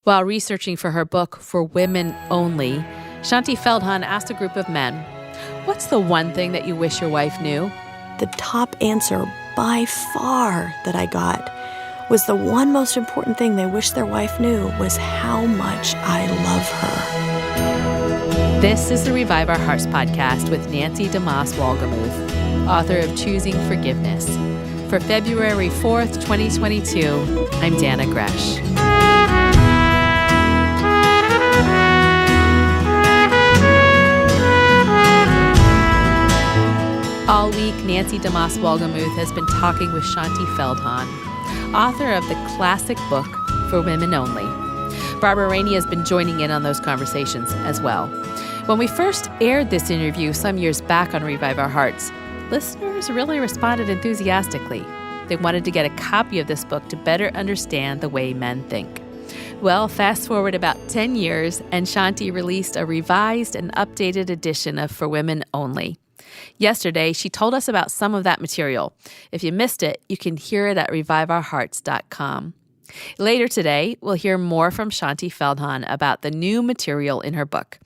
While researching for her book, For Women Only, Shaunti Feldhahn asked a group of men, "What's the one thing that you wish your wife knew?" The top answer by far that I got was the one most important thing they wish their wife knew was how much I love her. This is the Revive Our Hearts podcast with Nancy DeMoss Wolgemuth, author of Choosing Forgiveness. For February 4th, 2022, I'm Dana Gresh. All week, Nancy DeMoss Wolgemuth has been talking with Shaunti Feldhahn, author of the classic book, For Women Only. Barbara Rainey has been joining in on those conversations as well. When we first aired this interview some years back on Revive Our Hearts, listeners really responded enthusiastically. They wanted to get a copy of this book to better understand the way men think. Well, fast forward about 10 years, and Shaunti released a revised and updated edition of For Women Only. Yesterday, she told us about some of that material. If you missed it, you can hear it at reviveourhearts.com. Later today, we'll hear more from Shaunti Feldhahn about the new material in her book.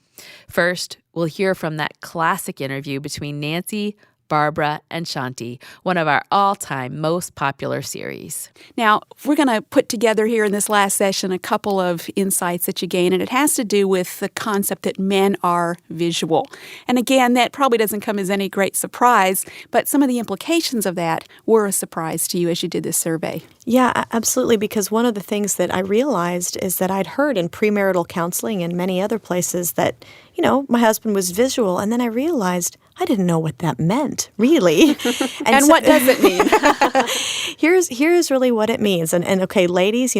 First, we'll hear from that classic interview between Nancy, Barbara, and Shaunti, one of our all-time most popular series. Now, we're going to put together here in this last session a couple of insights that you gain, and it has to do with the concept that men are visual. And again, that probably doesn't come as any great surprise, but some of the implications of that were a surprise to you as you did this survey. Yeah, absolutely, because one of the things that I realized is that I'd heard in premarital counseling and many other places that, my husband was visual, and then I realized I didn't know what that meant, really. And so, what does it mean? Here's really what it means. And okay, ladies,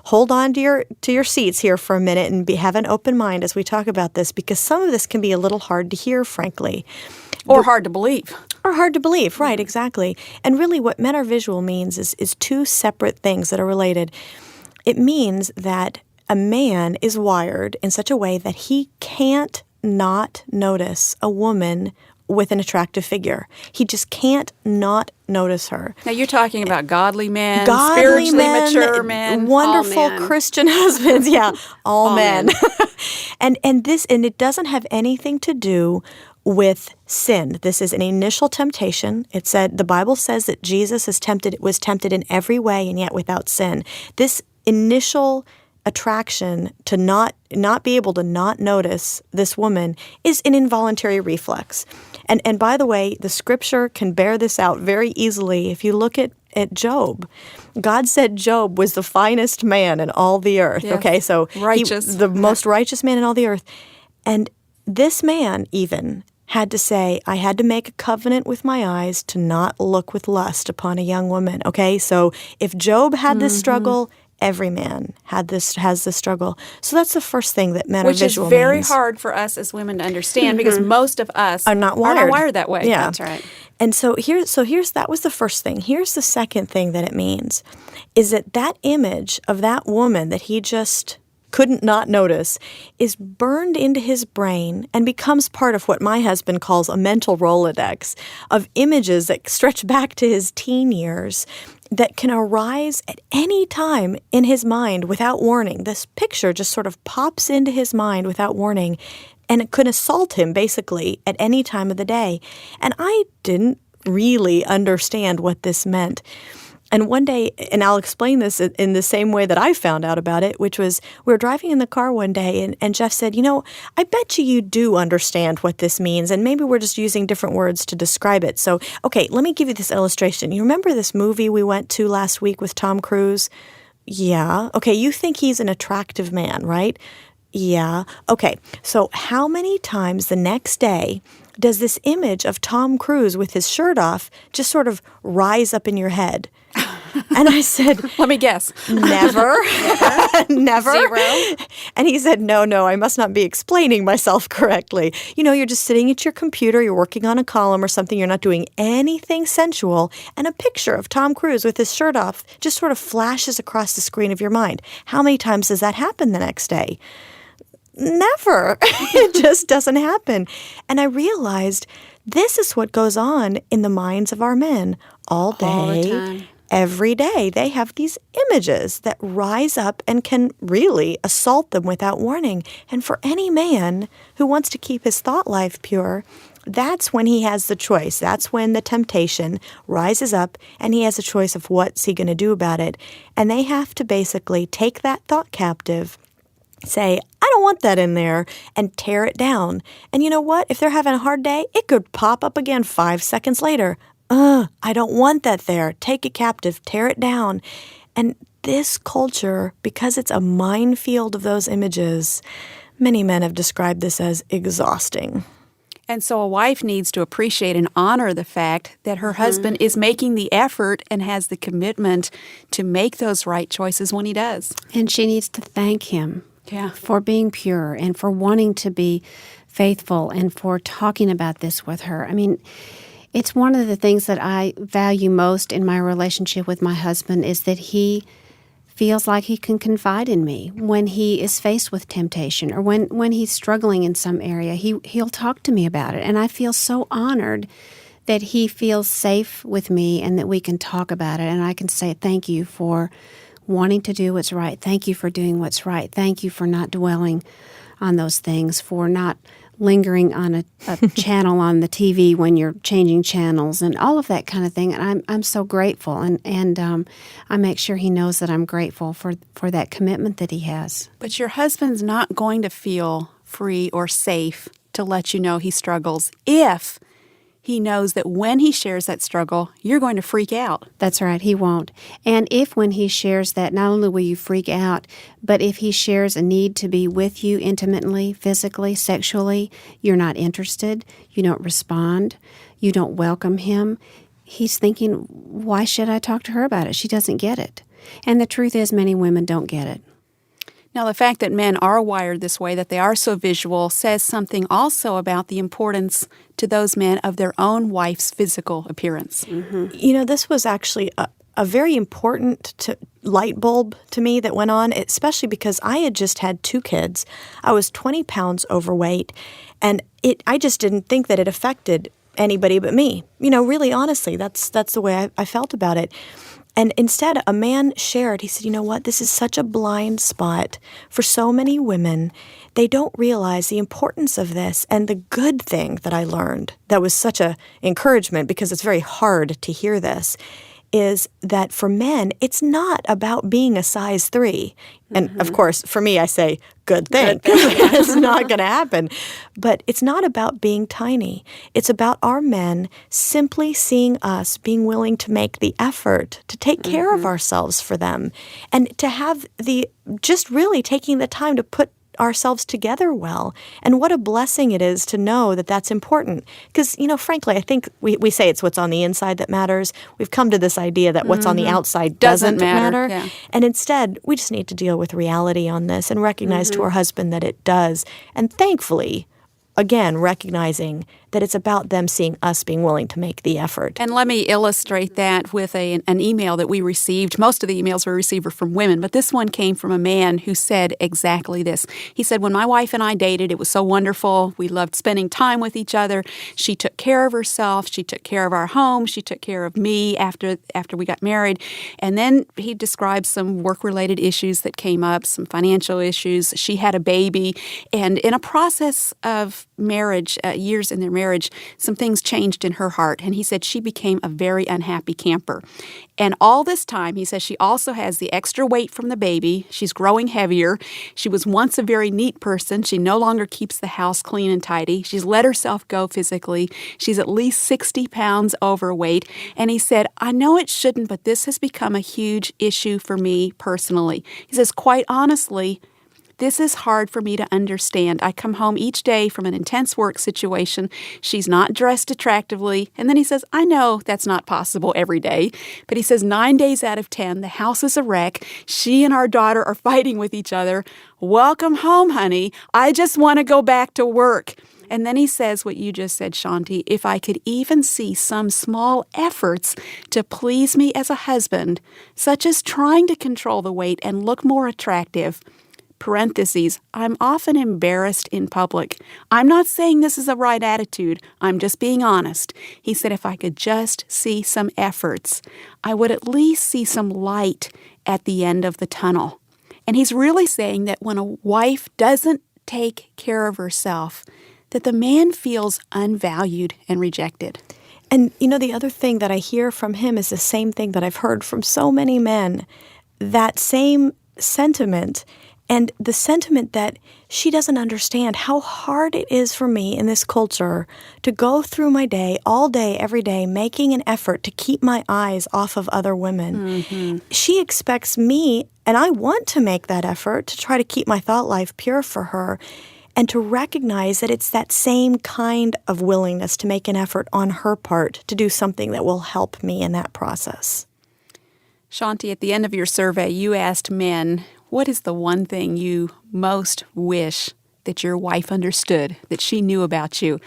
hold on to your seats here for a minute and have an open mind as we talk about this, because some of this can be a little hard to hear, frankly. Or hard to believe. Or hard to believe, right, exactly. And really what men are visual means is two separate things that are related. It means that a man is wired in such a way that he can't not notice a woman with an attractive figure. He just can't not notice her. Now, you're talking about godly men, spiritually mature men, wonderful Christian husbands. Yeah, all men. and it doesn't have anything to do with sin. This is an initial temptation. The Bible says that Jesus was tempted in every way and yet without sin. This initial attraction to not be able to not notice this woman is an involuntary reflex. And by the way, the scripture can bear this out very easily. If you look at Job, God said Job was the finest man in all the earth. Yes. Okay, so righteous. The most righteous man in all the earth. And this man even had to say, I had to make a covenant with my eyes to not look with lust upon a young woman. Okay, so if Job had this struggle, every man has this struggle. So that's the first thing that men are visual Which is very means. hard for us as women to understand because most of us are not wired that way. Yeah. That's right. And so here's that was the first thing. Here's the second thing that it means is that image of that woman that he just couldn't not notice is burned into his brain and becomes part of what my husband calls a mental Rolodex of images that stretch back to his teen years that can arise at any time in his mind without warning. This picture just sort of pops into his mind without warning, and it could assault him basically at any time of the day. And I didn't really understand what this meant. And one day, and I'll explain this in the same way that I found out about it, which was we were driving in the car one day, and Jeff said, I bet you do understand what this means, and maybe we're just using different words to describe it. So, okay, let me give you this illustration. You remember this movie we went to last week with Tom Cruise? Yeah. Okay, you think he's an attractive man, right? Yeah. Okay, so how many times the next day does this image of Tom Cruise with his shirt off just sort of rise up in your head? And I said, let me guess. Never. Never. Zero. And he said, no, I must not be explaining myself correctly. You're just sitting at your computer, you're working on a column or something, you're not doing anything sensual, and a picture of Tom Cruise with his shirt off just sort of flashes across the screen of your mind. How many times does that happen the next day? Never. It just doesn't happen. And I realized this is what goes on in the minds of our men all day, every day they have these images that rise up and can really assault them without warning. And for any man who wants to keep his thought life pure, that's when he has the choice. That's when the temptation rises up and he has a choice of what's he going to do about it. And they have to basically take that thought captive, say, I don't want that in there, and tear it down. And you know what? If they're having a hard day, it could pop up again 5 seconds later. I don't want that there. Take it captive, tear it down. And this culture, because it's a minefield of those images, many men have described this as exhausting. And so a wife needs to appreciate and honor the fact that her husband is making the effort and has the commitment to make those right choices when he does. And she needs to thank him for being pure and for wanting to be faithful and for talking about this with her. I mean, it's one of the things that I value most in my relationship with my husband is that he feels like he can confide in me when he is faced with temptation or when he's struggling in some area. He'll talk to me about it. And I feel so honored that he feels safe with me and that we can talk about it. And I can say, thank you for wanting to do what's right. Thank you for doing what's right. Thank you for not dwelling on those things, for not lingering on a channel on the TV when you're changing channels and all of that kind of thing. And I'm so grateful. And I make sure he knows that I'm grateful for that commitment that he has. But your husband's not going to feel free or safe to let you know he struggles if he knows that when he shares that struggle, you're going to freak out. That's right, he won't. And if when he shares that, not only will you freak out, but if he shares a need to be with you intimately, physically, sexually, you're not interested, you don't respond, you don't welcome him, he's thinking, why should I talk to her about it? She doesn't get it. And the truth is, many women don't get it. Now, the fact that men are wired this way, that they are so visual, says something also about the importance to those men of their own wife's physical appearance. Mm-hmm. You know, this was actually a very important light bulb to me that went on, especially because I had just had 2 kids. I was 20 pounds overweight, and I just didn't think that it affected anybody but me. You know, really, honestly, that's the way I felt about it. And instead, a man shared, he said, you know what, this is such a blind spot for so many women. They don't realize the importance of this. And the good thing that I learned that was such an encouragement, because it's very hard to hear this, is that for men, it's not about being a size 3. And of course, for me, I say, good thing. It's not going to happen. But it's not about being tiny. It's about our men simply seeing us being willing to make the effort to take care of ourselves for them and to have just really taking the time to put ourselves together well. And what a blessing it is to know that that's important. Because, you know, frankly, I think we say it's what's on the inside that matters. We've come to this idea that what's on the outside doesn't matter. Yeah. And instead, we just need to deal with reality on this and recognize to our husband that it does. And thankfully, again, recognizing that it's about them seeing us being willing to make the effort. And let me illustrate that with an email that we received. Most of the emails we received were from women, but this one came from a man who said exactly this. He said, when my wife and I dated, it was so wonderful. We loved spending time with each other. She took care of herself. She took care of our home. She took care of me after we got married. And then he described some work-related issues that came up, some financial issues. She had a baby. And in a process of marriage, years in their marriage, some things changed in her heart. And he said she became a very unhappy camper. And all this time, he says she also has the extra weight from the baby. She's growing heavier. She was once a very neat person. She no longer keeps the house clean and tidy. She's let herself go physically. She's at least 60 pounds overweight. And he said, I know it shouldn't, but this has become a huge issue for me personally. He says, quite honestly, this is hard for me to understand. I come home each day from an intense work situation. She's not dressed attractively. And then he says, I know that's not possible every day. But he says 9 days out of 10, the house is a wreck. She and our daughter are fighting with each other. Welcome home, honey. I just want to go back to work. And then he says what you just said, Shaunti, if I could even see some small efforts to please me as a husband, such as trying to control the weight and look more attractive, parentheses, I'm often embarrassed in public. I'm not saying this is a right attitude. I'm just being honest. He said if I could just see some efforts, I would at least see some light at the end of the tunnel. And he's really saying that when a wife doesn't take care of herself, that the man feels unvalued and rejected. And, the other thing that I hear from him is the same thing that I've heard from so many men, that same sentiment, and the sentiment that she doesn't understand how hard it is for me in this culture to go through my day, all day, every day, making an effort to keep my eyes off of other women. Mm-hmm. She expects me, and I want to make that effort to try to keep my thought life pure for her, and to recognize that it's that same kind of willingness to make an effort on her part to do something that will help me in that process. Shaunti, at the end of your survey, you asked men, what is the one thing you most wish that your wife understood, that she knew about you?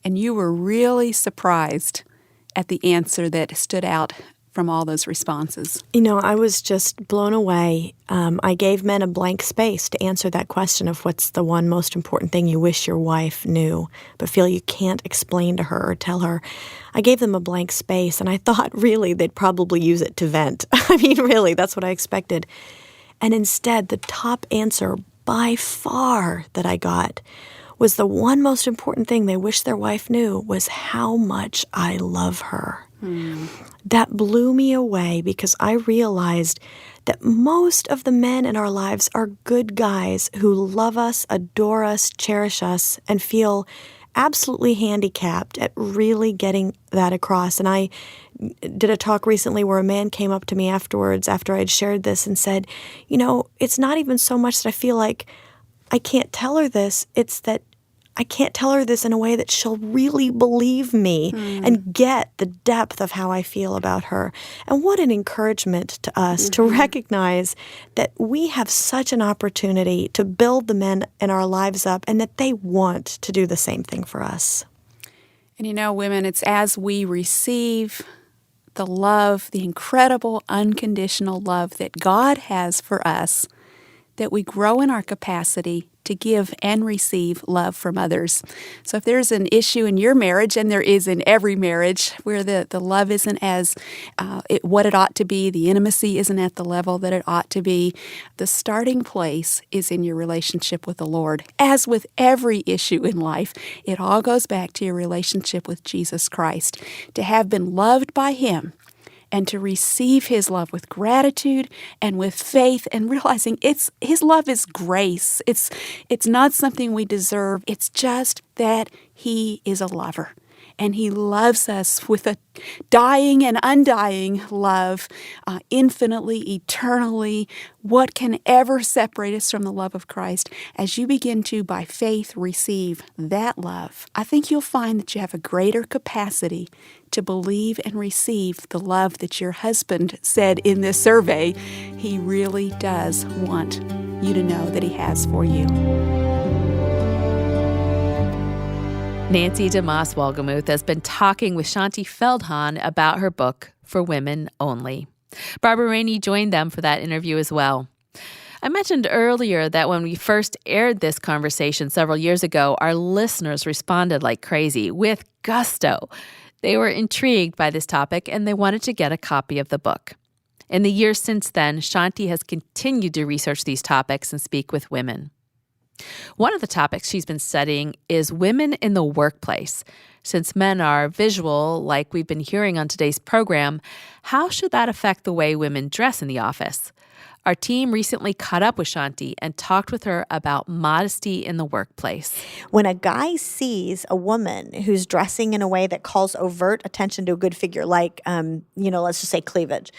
And you were really surprised at the answer that stood out from all those responses. I was just blown away. I gave men a blank space to answer that question of what's the one most important thing you wish your wife knew, but feel you can't explain to her or tell her. I gave them a blank space, and I thought really they'd probably use it to vent. Really, that's what I expected. And instead, the top answer by far that I got was the one most important thing they wish their wife knew was how much I love her. That blew me away because I realized that most of the men in our lives are good guys who love us, adore us, cherish us, and feel absolutely handicapped at really getting that across. And I did a talk recently where a man came up to me afterwards after I'd shared this and said, it's not even so much that I feel like I can't tell her this, it's that I can't tell her this in a way that she'll really believe me and get the depth of how I feel about her. And what an encouragement to us to recognize that we have such an opportunity to build the men in our lives up and that they want to do the same thing for us. And women, it's as we receive the love, the incredible unconditional love that God has for us, that we grow in our capacity to give and receive love from others. So if there's an issue in your marriage, and there is in every marriage, where the love isn't as what it ought to be, the intimacy isn't at the level that it ought to be, the starting place is in your relationship with the Lord. As with every issue in life, it all goes back to your relationship with Jesus Christ. To have been loved by Him, and to receive His love with gratitude and with faith, and realizing His love is grace. It's not something we deserve. It's just that He is a lover. And He loves us with a dying and undying love, infinitely, eternally. What can ever separate us from the love of Christ? As you begin to, by faith, receive that love, I think you'll find that you have a greater capacity to believe and receive the love that your husband said in this survey he really does want you to know that he has for you. Nancy DeMoss Wolgemuth has been talking with Shaunti Feldhahn about her book, For Women Only. Barbara Rainey joined them for that interview as well. I mentioned earlier that when we first aired this conversation several years ago, our listeners responded like crazy, with gusto. They were intrigued by this topic, and they wanted to get a copy of the book. In the years since then, Shaunti has continued to research these topics and speak with women. One of the topics she's been studying is women in the workplace. Since men are visual, like we've been hearing on today's program, how should that affect the way women dress in the office? Our team recently caught up with Shaunti and talked with her about modesty in the workplace. When a guy sees a woman who's dressing in a way that calls overt attention to a good figure, like, let's just say cleavage,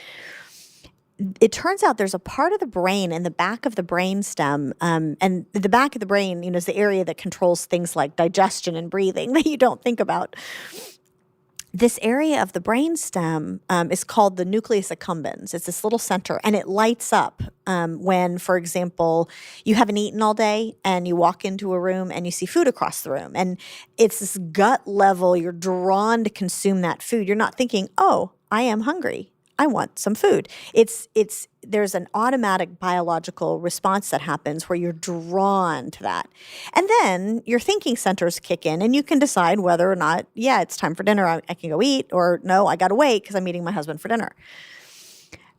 it turns out there's a part of the brain in the back of the brain stem, and the back of the brain, is the area that controls things like digestion and breathing that you don't think about. This area of the brain stem is called the nucleus accumbens. It's this little center, and it lights up when, for example, you haven't eaten all day and you walk into a room and you see food across the room. And it's this gut level, you're drawn to consume that food. You're not thinking, oh, I am hungry. I want some food. There's an automatic biological response that happens where you're drawn to that. And then your thinking centers kick in and you can decide whether or not, yeah, it's time for dinner. I can go eat, or no, I got to wait because I'm meeting my husband for dinner.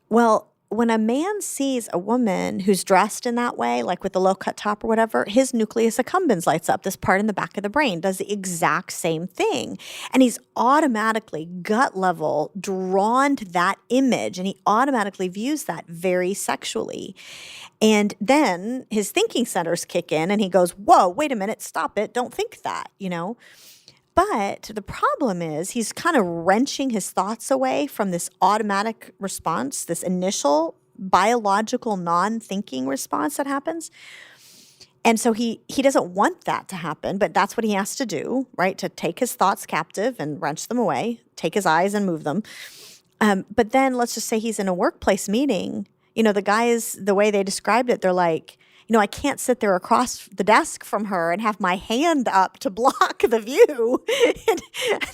Well, when a man sees a woman who's dressed in that way, like with the low-cut top or whatever, his nucleus accumbens lights up. This part in the back of the brain does the exact same thing. And he's automatically, gut level, drawn to that image, and he automatically views that very sexually. And then his thinking centers kick in, and he goes, whoa, wait a minute, stop it, don't think that, But the problem is he's kind of wrenching his thoughts away from this automatic response, this initial biological non-thinking response that happens. And so he doesn't want that to happen, but that's what he has to do, right? To take his thoughts captive and wrench them away, take his eyes and move them. But then let's just say he's in a workplace meeting. The guys, the way they described it, they're like, I can't sit there across the desk from her and have my hand up to block the view. and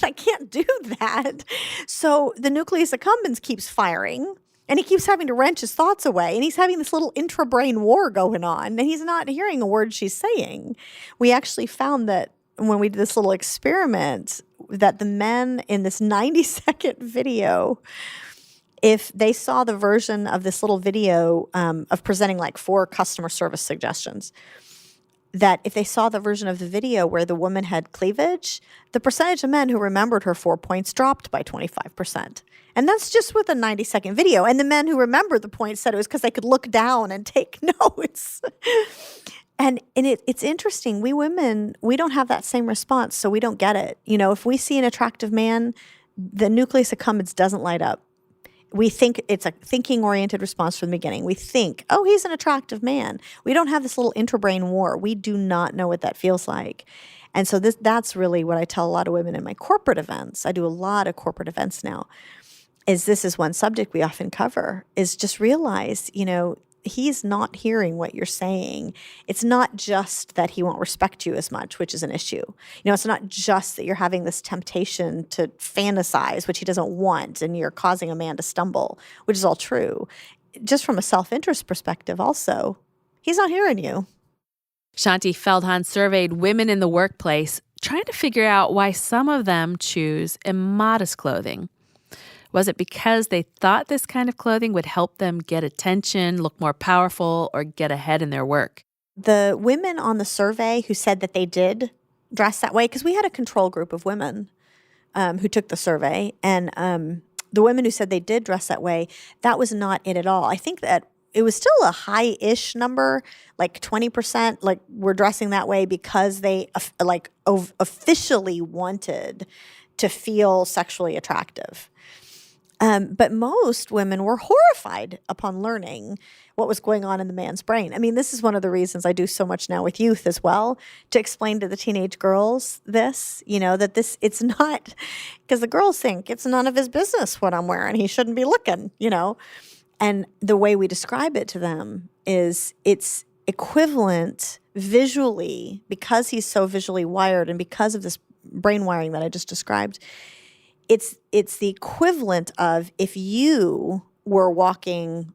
I can't do that. So the nucleus accumbens keeps firing, and he keeps having to wrench his thoughts away. And he's having this little intra-brain war going on, and he's not hearing a word she's saying. We actually found that when we did this little experiment, that the men in this 90-second video, if they saw the version of this little video of presenting like 4 customer service suggestions, that if they saw the version of the video where the woman had cleavage, the percentage of men who remembered her 4 points dropped by 25%. And that's just with a 90-second video. And the men who remembered the points said it was because they could look down and take notes. And it's interesting. We women, we don't have that same response, so we don't get it. If we see an attractive man, the nucleus accumbens doesn't light up. We think it's a thinking-oriented response from the beginning. We think, oh, he's an attractive man. We don't have this little intrabrain war. We do not know what that feels like. And so that's really what I tell a lot of women in my corporate events. I do a lot of corporate events now. This is one subject we often cover, is just realize, he's not hearing what you're saying. It's not just that he won't respect you as much, which is an issue. It's not just that you're having this temptation to fantasize, which he doesn't want, and you're causing a man to stumble, which is all true. Just from a self-interest perspective also, he's not hearing you. Shaunti Feldhahn surveyed women in the workplace, trying to figure out why some of them choose immodest clothing. Was it because they thought this kind of clothing would help them get attention, look more powerful, or get ahead in their work? The women on the survey who said that they did dress that way, because we had a control group of women who took the survey, and the women who said they did dress that way, that was not it at all. I think that it was still a high-ish number, like 20%, like were dressing that way because they officially wanted to feel sexually attractive. But most women were horrified upon learning what was going on in the man's brain. I mean, this is one of the reasons I do so much now with youth as well, to explain to the teenage girls this, that it's not, because the girls think it's none of his business what I'm wearing. He shouldn't be looking, And the way we describe it to them is it's equivalent visually, because he's so visually wired and because of this brain wiring that I just described. It's the equivalent of if you were walking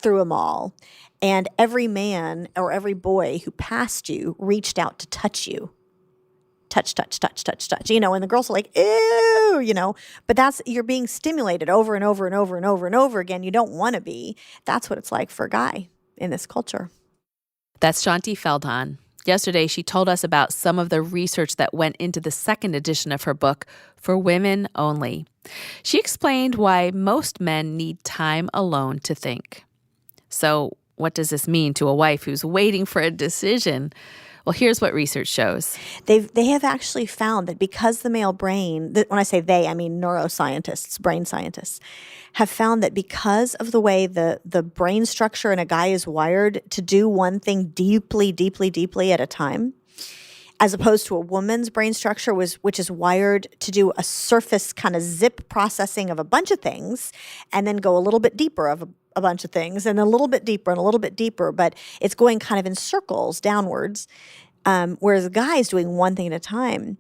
through a mall and every man or every boy who passed you reached out to touch you. Touch, touch, touch, touch, touch. And the girls are like, ew, but you're being stimulated over and over and over and over and over again. You don't want to be. That's what it's like for a guy in this culture. That's Shaunti Feldhahn. Yesterday, she told us about some of the research that went into the second edition of her book, For Women Only. She explained why most men need time alone to think. So, what does this mean to a wife who's waiting for a decision? Well, here's what research shows. They have actually found that because the male brain, when I say they, I mean neuroscientists, brain scientists, have found that because of the way the brain structure in a guy is wired to do one thing deeply, deeply, deeply at a time, as opposed to a woman's brain structure, which is wired to do a surface kind of zip processing of a bunch of things and then go a little bit deeper of a bunch of things and a little bit deeper and a little bit deeper, but it's going kind of in circles downwards, whereas a guy is doing one thing at a time.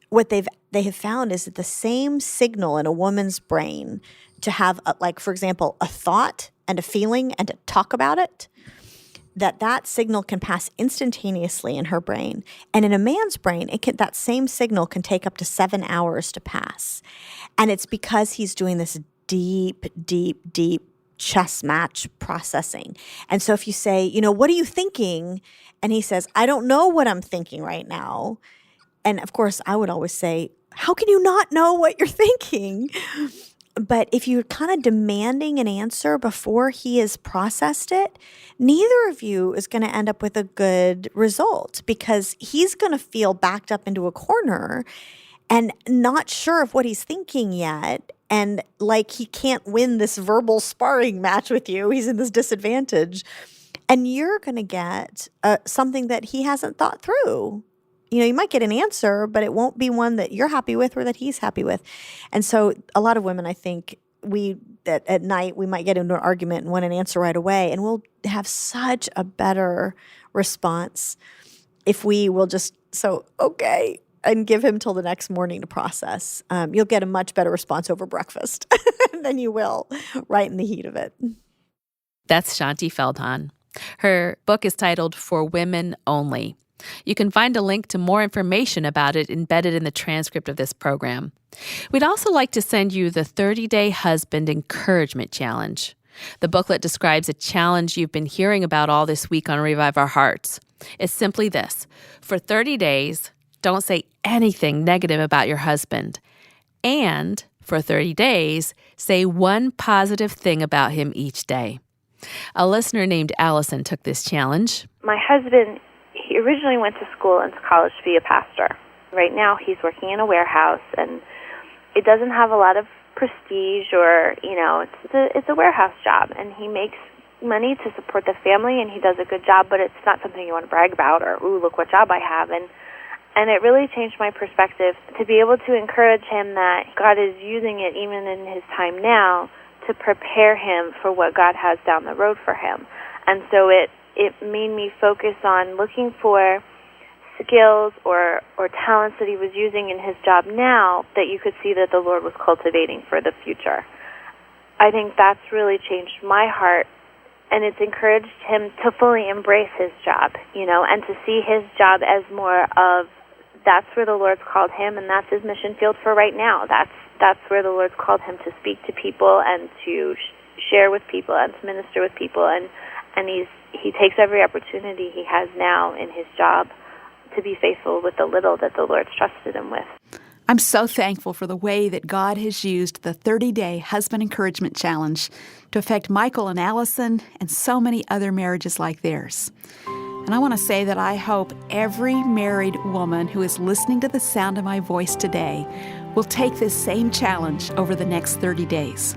What they have found is that the same signal in a woman's brain to have, for example, a thought and a feeling and to talk about it, that signal can pass instantaneously in her brain. And in a man's brain, that same signal can take up to 7 hours to pass. And it's because he's doing this deep, deep, deep chess match processing. And so if you say, what are you thinking? And he says, I don't know what I'm thinking right now. And of course, I would always say, how can you not know what you're thinking? But if you're kind of demanding an answer before he has processed it, neither of you is going to end up with a good result, because he's going to feel backed up into a corner and not sure of what he's thinking yet. And like he can't win this verbal sparring match with you. He's in this disadvantage. And you're going to get something that he hasn't thought through. You might get an answer, but it won't be one that you're happy with or that he's happy with. And so a lot of women, I think, at night, we might get into an argument and want an answer right away. And we'll have such a better response if we will just, okay, and give him till the next morning to process. You'll get a much better response over breakfast than you will right in the heat of it. That's Shaunti Feldhahn. Her book is titled For Women Only. You can find a link to more information about it embedded in the transcript of this program. We'd also like to send you the 30-Day Husband Encouragement Challenge. The booklet describes a challenge you've been hearing about all this week on Revive Our Hearts. It's simply this: for 30 days, don't say anything negative about your husband. And for 30 days, say one positive thing about him each day. A listener named Allison took this challenge. My husband, he originally went to school and to college to be a pastor. Right now, he's working in a warehouse, and it doesn't have a lot of prestige or, it's a warehouse job, and he makes money to support the family, and he does a good job, but it's not something you want to brag about or, ooh, look what job I have. And it really changed my perspective to be able to encourage him that God is using it even in his time now to prepare him for what God has down the road for him. And so it made me focus on looking for skills or talents that he was using in his job now that you could see that the Lord was cultivating for the future. I think that's really changed my heart, and it's encouraged him to fully embrace his job, and to see his job as more of, that's where the Lord's called him, and that's his mission field for right now. That's where the Lord's called him to speak to people and to share with people and to minister with people, and he takes every opportunity he has now in his job to be faithful with the little that the Lord's trusted him with. I'm so thankful for the way that God has used the 30-Day Husband Encouragement Challenge to affect Michael and Allison and so many other marriages like theirs. And I want to say that I hope every married woman who is listening to the sound of my voice today will take this same challenge over the next 30 days.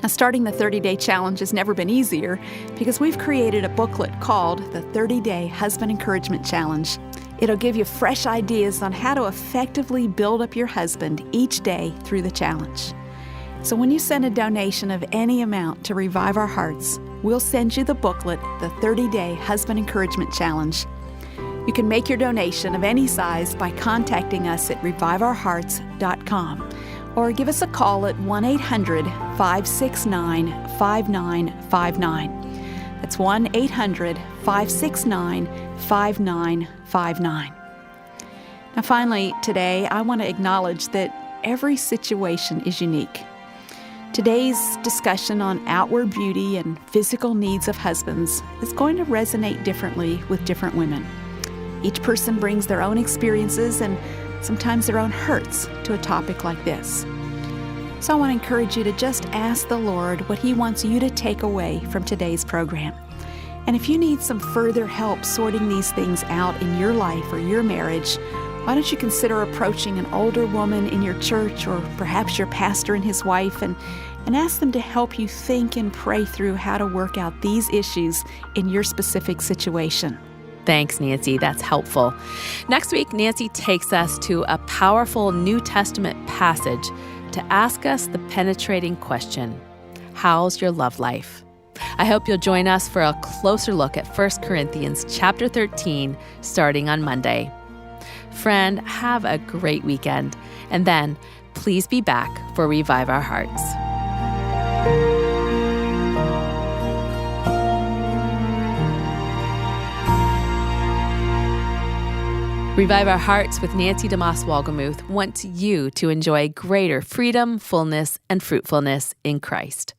Now, starting the 30-Day Challenge has never been easier because we've created a booklet called the 30-Day Husband Encouragement Challenge. It'll give you fresh ideas on how to effectively build up your husband each day through the challenge. So when you send a donation of any amount to Revive Our Hearts, we'll send you the booklet, the 30-Day Husband Encouragement Challenge. You can make your donation of any size by contacting us at reviveourhearts.com or give us a call at 1-800-569-5959. That's 1-800-569-5959. Now finally, today, I want to acknowledge that every situation is unique. Today's discussion on outward beauty and physical needs of husbands is going to resonate differently with different women. Each person brings their own experiences and sometimes their own hurts to a topic like this. So I want to encourage you to just ask the Lord what He wants you to take away from today's program. And if you need some further help sorting these things out in your life or your marriage, why don't you consider approaching an older woman in your church or perhaps your pastor and his wife and ask them to help you think and pray through how to work out these issues in your specific situation. Thanks, Nancy. That's helpful. Next week, Nancy takes us to a powerful New Testament passage to ask us the penetrating question, how's your love life? I hope you'll join us for a closer look at 1 Corinthians chapter 13, starting on Monday. Friend, have a great weekend. And then, please be back for Revive Our Hearts. Revive Our Hearts with Nancy DeMoss Wolgemuth wants you to enjoy greater freedom, fullness, and fruitfulness in Christ.